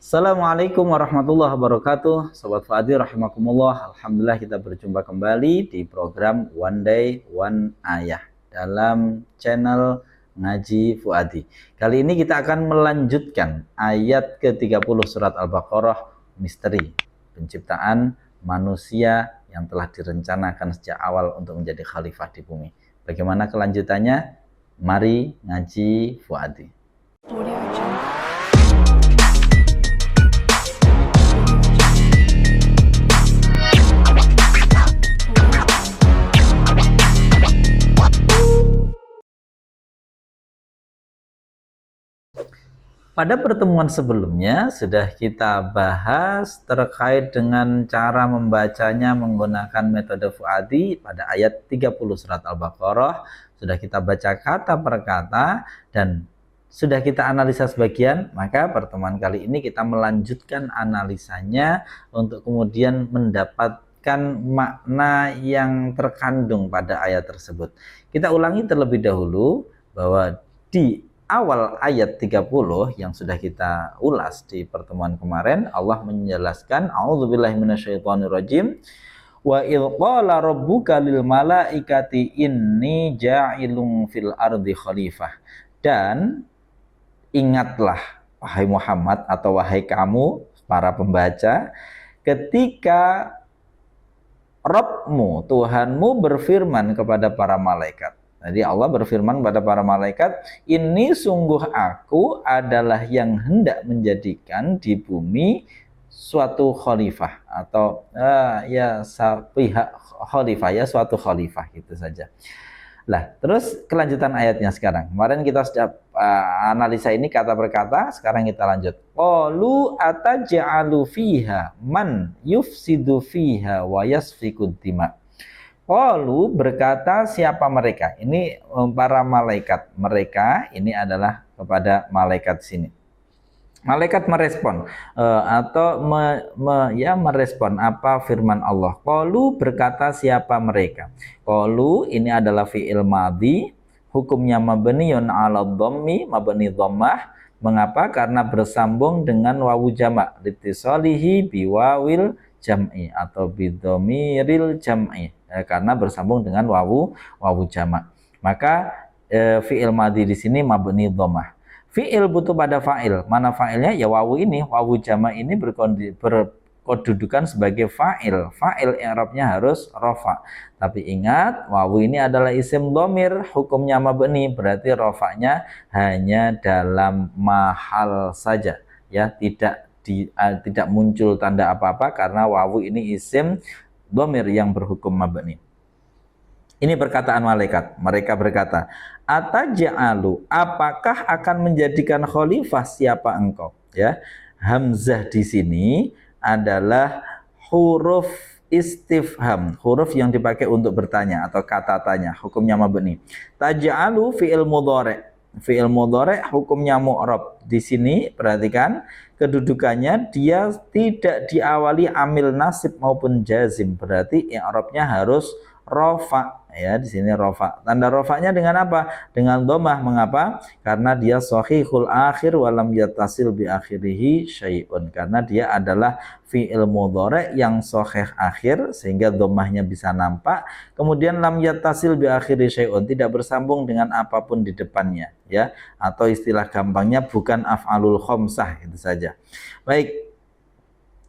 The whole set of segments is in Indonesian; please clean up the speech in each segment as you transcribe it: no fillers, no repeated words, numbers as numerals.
Assalamualaikum warahmatullahi wabarakatuh. Sobat Fuadi rahimakumullah. Alhamdulillah kita berjumpa kembali di program One Day One Ayah dalam channel Ngaji Fuadi. Kali ini kita akan melanjutkan ayat ke-30 surat Al-Baqarah, misteri penciptaan manusia yang telah direncanakan sejak awal untuk menjadi khalifah di bumi. Bagaimana kelanjutannya? Mari Ngaji Fuadi. Pada pertemuan sebelumnya sudah kita bahas terkait dengan cara membacanya menggunakan metode Fuadi pada ayat 30 surat Al-Baqarah. Sudah kita baca kata per kata dan sudah kita analisa sebagian. Maka pertemuan kali ini kita melanjutkan analisanya untuk kemudian mendapatkan makna yang terkandung pada ayat tersebut. Kita ulangi terlebih dahulu bahwa di awal ayat 30 yang sudah kita ulas di pertemuan kemarin, Allah menjelaskan a'udzubillahi minasyaitonirrajim wa idz qala rabbuka lil malaikati inni ja'ilun fil ardi khalifah. Dan ingatlah wahai Muhammad atau wahai kamu para pembaca, ketika Rabbmu, Tuhanmu berfirman kepada para malaikat. Jadi Allah berfirman kepada para malaikat, ini sungguh aku adalah yang hendak menjadikan di bumi suatu khalifah atau pihak khalifah, ya suatu khalifah, gitu saja. Lah, terus kelanjutan ayatnya sekarang. Kemarin kita sudah analisa ini kata per kata, sekarang kita lanjut. Qalu ataj'alu fiha man yufsidu fiha wa yasfikud dima. Qalu berkata siapa mereka? Ini para malaikat. Mereka ini adalah kepada malaikat sini. Malaikat merespon merespon apa firman Allah. Qalu berkata siapa mereka? Qalu ini adalah fi'il madhi, hukumnya mabniyun 'ala dhammi, mabni dhammah. Mengapa? Karena bersambung dengan wawu jamak, litisalihi biwawil jam'i atau bidhamiril jam'i. Karena bersambung dengan wawu jamak. Maka fi'il madhi di sini mabni dhammah. Fi'il butuh pada fa'il. Mana fa'ilnya? Ya wawu ini, wawu jamak ini berkedudukan sebagai fa'il. Fa'il i'rabnya harus rafa. Tapi ingat, wawu ini adalah isim dhamir, hukumnya mabni, berarti rafa'nya hanya dalam mahal saja, ya, tidak muncul tanda apa-apa karena wawu ini isim dhamir yang berhukum mabni. Ini perkataan malaikat. Mereka berkata, ataj'alu, apakah akan menjadikan khalifah siapa engkau? Ya, hamzah di sini adalah huruf istifham, huruf yang dipakai untuk bertanya atau kata tanya, hukumnya mabni. Taj'alu fi'il mudhari'. Fi'il mudhari' hukumnya mu'rab. Di sini perhatikan kedudukannya, dia tidak diawali amil nasib maupun jazim, berarti i'rabnya harus rofa, ya, di sini rofa. Tanda rofanya dengan apa? Dengan domah. Mengapa? Karena dia sahihul akhir walam yattasil bi akhirihi syai'un. Karena dia adalah fi'il mudhari' yang sahih akhir sehingga domahnya bisa nampak. Kemudian lam yattasil bi akhiri syai'un, tidak bersambung dengan apapun di depannya, ya. Atau istilah gampangnya bukan af'alul khamsah, itu saja. Baik.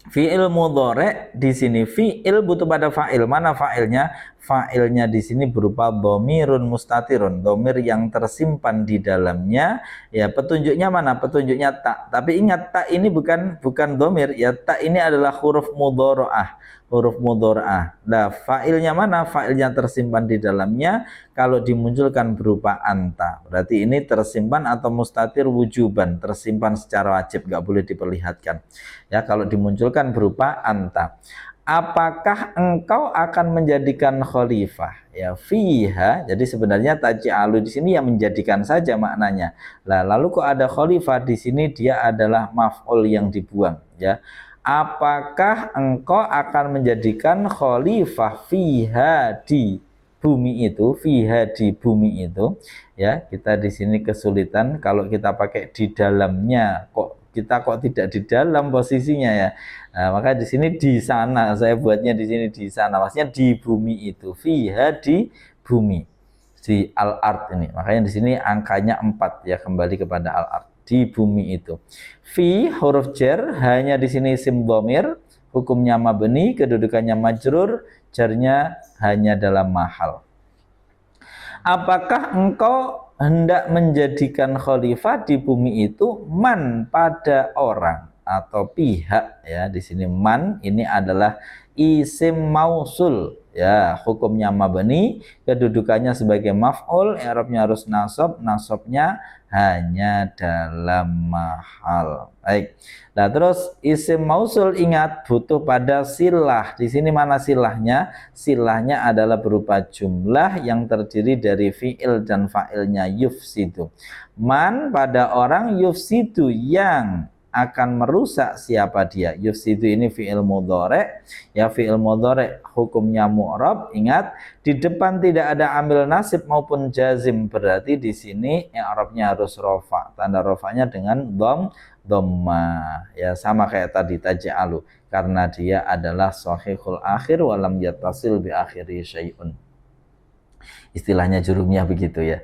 Fi'il mudhari' di sini fi'il butuh pada fa'il. Mana fa'ilnya? Fa'ilnya di sini berupa dhamirun mustatirun, dhamir yang tersimpan di dalamnya. Ya, petunjuknya mana? Petunjuknya ta. Tapi ingat, ta ini bukan dhamir, ya. Ta ini adalah huruf mudhara'ah. Huruf mudhara'ah. Nah, fa'ilnya mana? Fa'ilnya tersimpan di dalamnya kalau dimunculkan berupa anta. Berarti ini tersimpan atau mustatir wujuban, tersimpan secara wajib, nggak boleh diperlihatkan. Ya, kalau dimunculkan berupa anta. Apakah engkau akan menjadikan khalifah? Ya, fiha. Jadi sebenarnya taj'alu di sini yang menjadikan saja maknanya. Lah, lalu kok ada khalifah di sini, dia adalah maf'ul yang dibuang, ya. Apakah engkau akan menjadikan khalifah fiha di bumi itu, fiha di bumi itu, ya. Kita di sini kesulitan kalau kita pakai di dalamnya, kok kita kok tidak di dalam posisinya ya. Nah, maka di sini di sana, saya buatnya di sini di sana, maksudnya di bumi itu, fiha di bumi, di al-ard ini. Makanya di sini angkanya 4 ya, kembali kepada al-ard, di bumi itu. Fi huruf jar, hanya di sini isim dhamir, hukumnya mabni, kedudukannya majrur, jarnya hanya dalam mahal. Apakah engkau hendak menjadikan khalifah di bumi itu? Man, pada orang atau pihak ya. Di sini man ini adalah isim mausul ya, hukumnya mabni, kedudukannya sebagai maf'ul, i'rabnya harus nasab, nasabnya hanya dalam mahal. Baik. Nah, terus isim mausul ingat butuh pada silah. Di sini mana silahnya? Silahnya adalah berupa jumlah yang terdiri dari fi'il dan fa'ilnya yufsidu. Man pada orang, yufsidu yang akan merusak siapa dia. Yufsidu ini fi'il mudhari ya, fi'il mudhari hukumnya mu'rab. Ingat, di depan tidak ada amil nasib maupun jazim, berarti di sini i'rabnya harus rofa. Tanda rofanya dengan dhamma ya, sama kayak tadi taj'alu, karena dia adalah sahihul akhir walam yattasil bi akhiri syai'un. Istilahnya jurumnya begitu ya.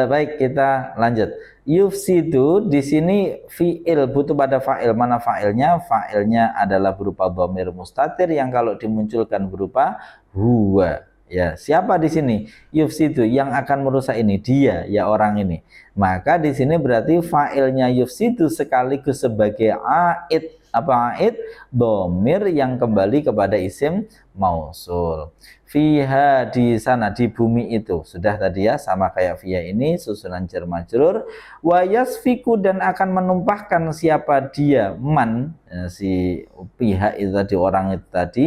Baik, kita lanjut. Yufsidu di sini fi'il, butuh pada fa'il. Mana fa'ilnya? Fa'ilnya adalah berupa dhamir mustatir yang kalau dimunculkan berupa huwa. Ya, siapa di sini? Yufsidu yang akan merusak ini, dia ya, orang ini. Maka di sini berarti fa'ilnya yufsidu sekaligus sebagai aid. Apa aid? Dhamir yang kembali kepada isim mausul. Fiha di sana, di bumi itu. Sudah tadi ya, sama kayak fiha ini susunan jar majrur. Wa yasfiku, dan akan menumpahkan siapa dia, man ya, si pihak itu tadi, orang itu tadi.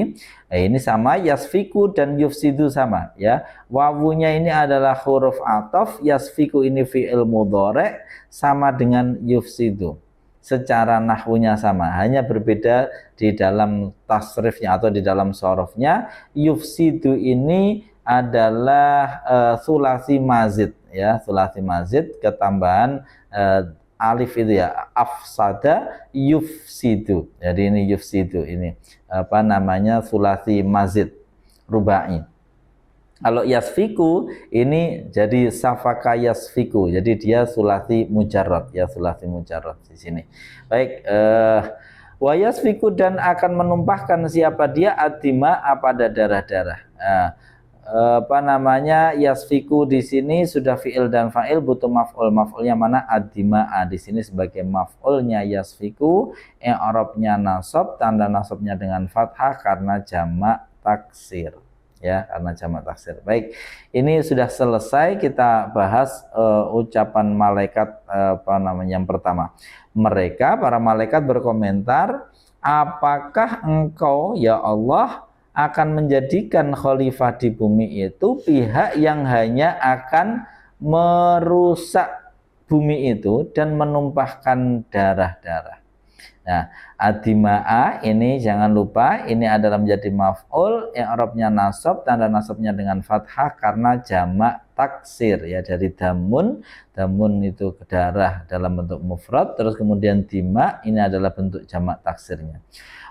Ini sama, yasfiku dan yufsidu sama ya. Wawunya ini adalah huruf ataf, yasfiku ini fi'il mudhari, sama dengan yufsidu. Secara nahwunya sama, hanya berbeda di dalam tasrifnya atau di dalam sorofnya. Yufsidu ini adalah sulasi mazid ya, sulasi mazid ketambahan alif itu ya, afsada yufsidu. Jadi ini yufsidu ini apa namanya, sulasi mazid rubai. Kalau yasfiku ini jadi safaka yasfiku, jadi dia sulasi mujarrad ya, sulasi mujarrad di sini. Baik, wa yasfiku, dan akan menumpahkan siapa dia, adima pada darah-darah. Apa namanya, yasfiku di sini sudah fiil dan fa'il, butuh maf'ul. Maf'ulnya mana? Adima. Di sini sebagai maf'ulnya yasfiku, i'rabnya nasab, tanda nasabnya dengan fathah karena jamak taksir ya, karena jamak taksir. Baik, ini sudah selesai kita bahas ucapan malaikat apa namanya yang pertama. Mereka, para malaikat berkomentar, apakah engkau ya Allah akan menjadikan khalifah di bumi itu pihak yang hanya akan merusak bumi itu dan menumpahkan darah-darah. Nah, adima'a ini jangan lupa, ini adalah menjadi maf'ul, i'rabnya nasab, tanda nasabnya dengan fathah karena jamak taksir ya, dari damun. Damun itu darah dalam bentuk mufrad, terus kemudian dima, ini adalah bentuk jamak taksirnya.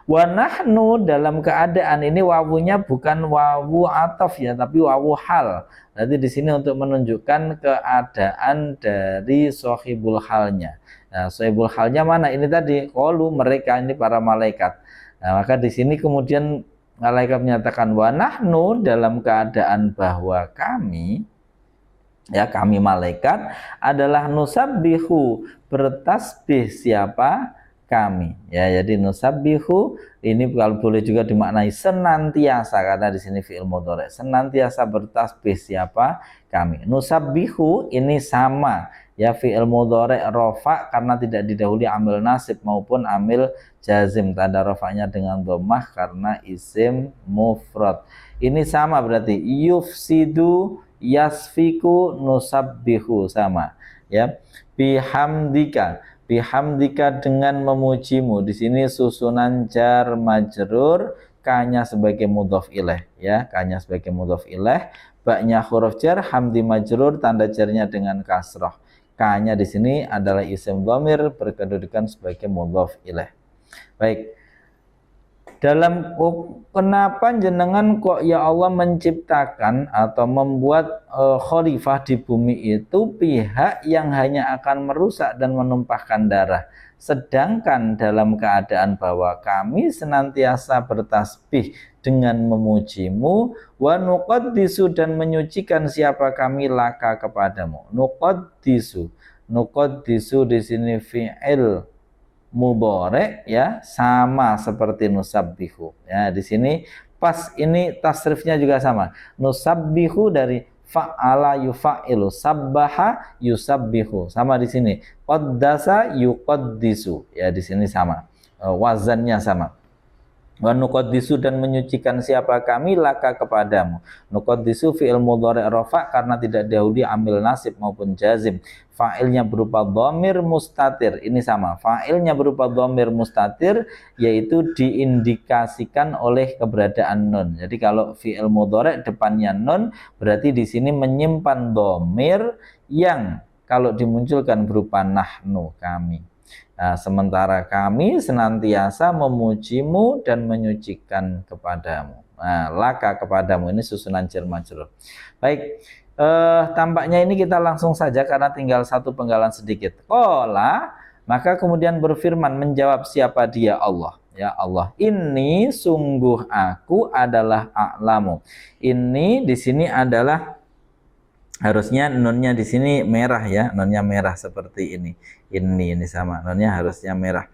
Wa nahnu, dalam keadaan ini wawunya bukan wawu ataf ya, tapi wawu hal. Berarti di sini untuk menunjukkan keadaan dari sahibul halnya. Nah, sahibul halnya mana? Ini tadi qalu, mereka ini para malaikat. Nah, maka di sini kemudian malaikat menyatakan wa nahnu, dalam keadaan bahwa kami ya, kami malaikat adalah nusabbihu, bertasbih siapa? Kami ya. Jadi nusabbihu ini kalau boleh juga dimaknai senantiasa, karena di sini fi'il mudhari, senantiasa bertasbih siapa? Kami. Nusabbihu ini sama ya, fi'il mudhari rofa karena tidak didahului amil nasib maupun amil jazim, tanda rofanya dengan dhammah karena isim mufrad. Ini sama berarti yufsidu, yasfiku, nusabbihu, sama ya. Bihamdika, bihamdika dengan memujimu. Di sini susunan jar majrur, kanya sebagai mudhof ilaih ya, kanya sebagai mudhof ilaih, baknya huruf jar, hamdi majrur, tanda jarnya dengan kasrah. K-nya di sini adalah isim dhamir berkedudukan sebagai mudhaf ilaih. Baik. Kenapa jenengan kok ya Allah menciptakan atau membuat khalifah di bumi itu pihak yang hanya akan merusak dan menumpahkan darah, sedangkan dalam keadaan bahwa kami senantiasa bertasbih dengan memujimu, wa nuqaddisu dan menyucikan siapa kami laka kepadamu. Nuqaddisu di sini fi'il mudhari ya, sama seperti nusabbihu ya. Di sini pas ini tasrifnya juga sama. Nusabbihu dari fa'ala yufa'ilu, sabbaha yusabbihu, sama di sini. Qaddasa yuqaddisu ya, di sini sama. Wazannya sama. Wa nuqaddisu dan menyucikan siapa kami laka kepadamu. Nuqaddisu fi'il mudhari' rafa karena tidak dahului amil nasib maupun jazim. Fa'ilnya berupa dhamir mustatir. Ini sama. Fa'ilnya berupa dhamir mustatir yaitu diindikasikan oleh keberadaan nun. Jadi kalau fi'il mudhari' depannya nun berarti di sini menyimpan dhamir yang kalau dimunculkan berupa nahnu, kami. Nah, sementara kami senantiasa memujimu dan menyucikan kepadamu. Nah, laka kepadamu ini susunan jar majrur. Baik, tampaknya ini kita langsung saja karena tinggal satu penggalan sedikit. Qala, maka kemudian berfirman menjawab siapa dia? Allah. Ya Allah, ini sungguh aku adalah a'lamu. Ini di sini adalah harusnya nunnya di sini merah ya, nunnya merah seperti ini. Ini sama, nunnya harusnya merah.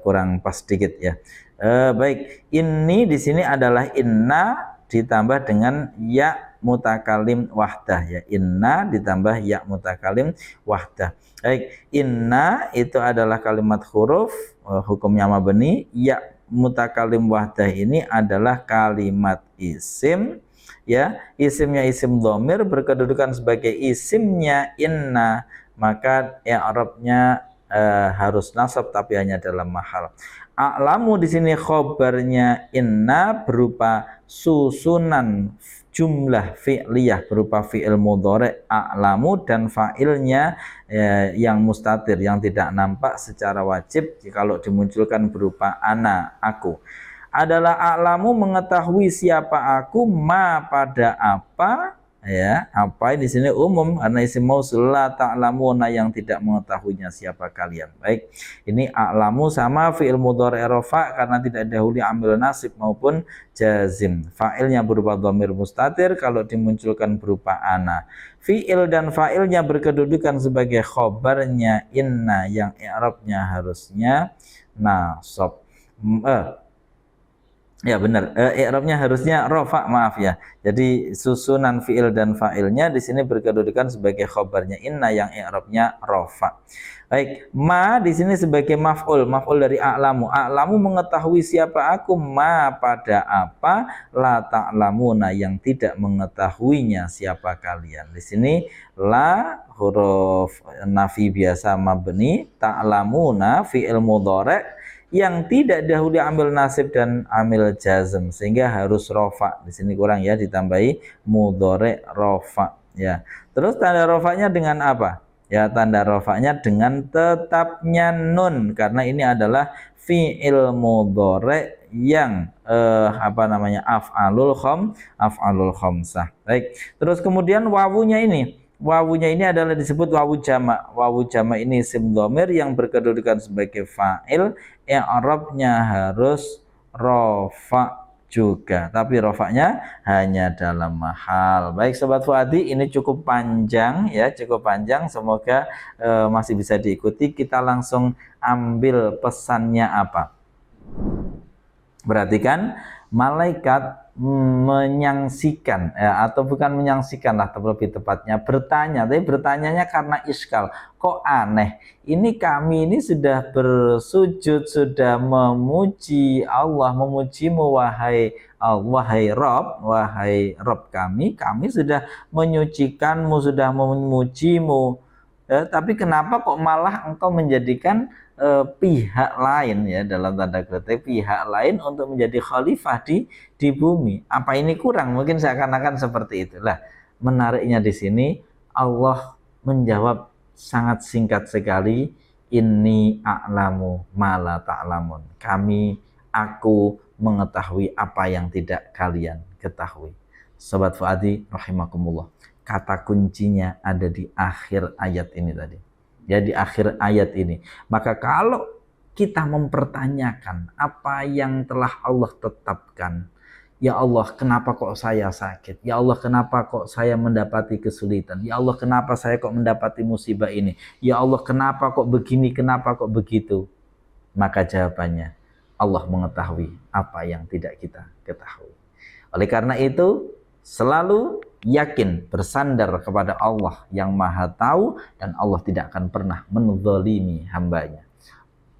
Kurang pas sedikit ya. Baik, ini di sini adalah inna ditambah dengan ya mutakalim wahdah ya. Inna ditambah ya mutakalim wahdah. Baik, inna itu adalah kalimat huruf, hukumnya mabni. Ya mutakalim wahdah ini adalah kalimat isim. Ya, isimnya isim dhamir berkedudukan sebagai isimnya inna, maka i'rabnya harus nasab tapi hanya dalam mahal. A'lamu di sini khobarnya inna berupa susunan jumlah fi'liyah berupa fi'il mudhari' a'lamu dan fa'ilnya yang mustatir yang tidak nampak secara wajib kalau dimunculkan berupa ana, aku. Adalah a'lamu mengetahui siapa aku, ma pada apa ya, apa di sini umum karena isim mausul la ta'lamuna yang tidak mengetahuinya siapa kalian. Baik, ini a'lamu sama fi'il mudhari' rafa karena tidak dahulu ambil nasib maupun jazim. Fa'ilnya berupa dhamir mustatir kalau dimunculkan berupa ana. Fi'il dan fa'ilnya berkedudukan sebagai khobarnya inna yang i'rabnya harusnya nasab. Ya benar, i'rabnya harusnya rafa, maaf ya. Jadi susunan fi'il dan fa'ilnya di sini berkedudukan sebagai khobarnya inna yang i'rabnya rafa. Baik, ma di sini sebagai maf'ul dari a'lamu. A'lamu mengetahui siapa aku, ma pada apa, la ta'lamuna yang tidak mengetahuinya siapa kalian. Di sini la huruf nafi biasa mabni, ta'lamuna fi'il mudhari' yang tidak dahulu ambil nasib dan ambil jazm sehingga harus rofa. Di sini kurang ya, ditambahi mudhari rofa ya. Terus tanda rofanya dengan apa? Ya, tanda rofanya dengan tetapnya nun karena ini adalah fi'il mudhari yang af'alul khamsah. Baik. Terus kemudian wawunya ini adalah disebut wawu jamak. Wawu jamak ini isim dhamir yang berkedudukan sebagai fa'il, i'rabnya harus rafa juga, tapi rafanya hanya dalam mahal. Baik Sobat Fuadi, ini cukup panjang ya, semoga masih bisa diikuti. Kita langsung ambil pesannya apa. Perhatikan, malaikat menyangsikan atau bukan menyangsikan lah lebih tepatnya bertanya, tapi bertanyanya karena iskal, kok aneh ini kami ini sudah bersujud, sudah memuji Allah, memujimu wahai Rob kami sudah menyucikanmu, sudah memujimu, tapi kenapa kok malah engkau menjadikan pihak lain ya, dalam tanda kutip pihak lain untuk menjadi khalifah di bumi? Apa ini kurang? Mungkin seakan-akan seperti itulah. Menariknya di sini Allah menjawab sangat singkat sekali. Inni a'lamu ma la ta'lamun. Aku mengetahui apa yang tidak kalian ketahui. Sobat Fuadi rahimakumullah. Kata kuncinya ada di akhir ayat ini tadi. Ya, di akhir ayat ini. Maka kalau kita mempertanyakan apa yang telah Allah tetapkan, ya Allah, kenapa kok saya sakit? Ya Allah, kenapa kok saya mendapati kesulitan? Ya Allah, kenapa saya kok mendapati musibah ini? Ya Allah, kenapa kok begini? Kenapa kok begitu? Maka jawabannya, Allah mengetahui apa yang tidak kita ketahui. Oleh karena itu, selalu yakin bersandar kepada Allah yang Maha Tahu, dan Allah tidak akan pernah menzalimi hambanya.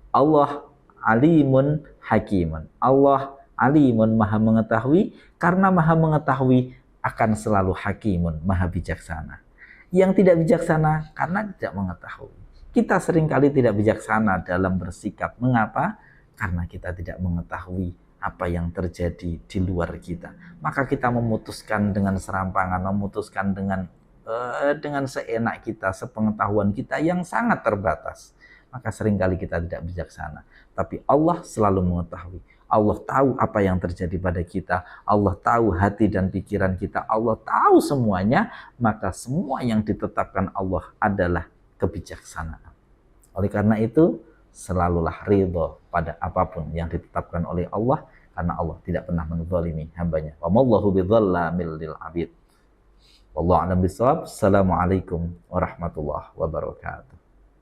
Allah alimun hakimun. Allah alimun, maha mengetahui. Karena maha mengetahui akan selalu hakimun, maha bijaksana. Yang tidak bijaksana karena tidak mengetahui. Kita seringkali tidak bijaksana dalam bersikap. Mengapa? Karena kita tidak mengetahui apa yang terjadi di luar kita. Maka kita memutuskan dengan serampangan, memutuskan dengan seenak kita, sepengetahuan kita yang sangat terbatas. Maka seringkali kita tidak bijaksana. Tapi Allah selalu mengetahui. Allah tahu apa yang terjadi pada kita. Allah tahu hati dan pikiran kita. Allah tahu semuanya. Maka semua yang ditetapkan Allah adalah kebijaksanaan. Oleh karena itu, selalulah ridho pada apapun yang ditetapkan oleh Allah. Karena Allah tidak pernah menzalimi hambanya. Wa mallahu bidzallamil lil abid. Wallahu a'lam bishawab. Assalamualaikum warahmatullahi wabarakatuh.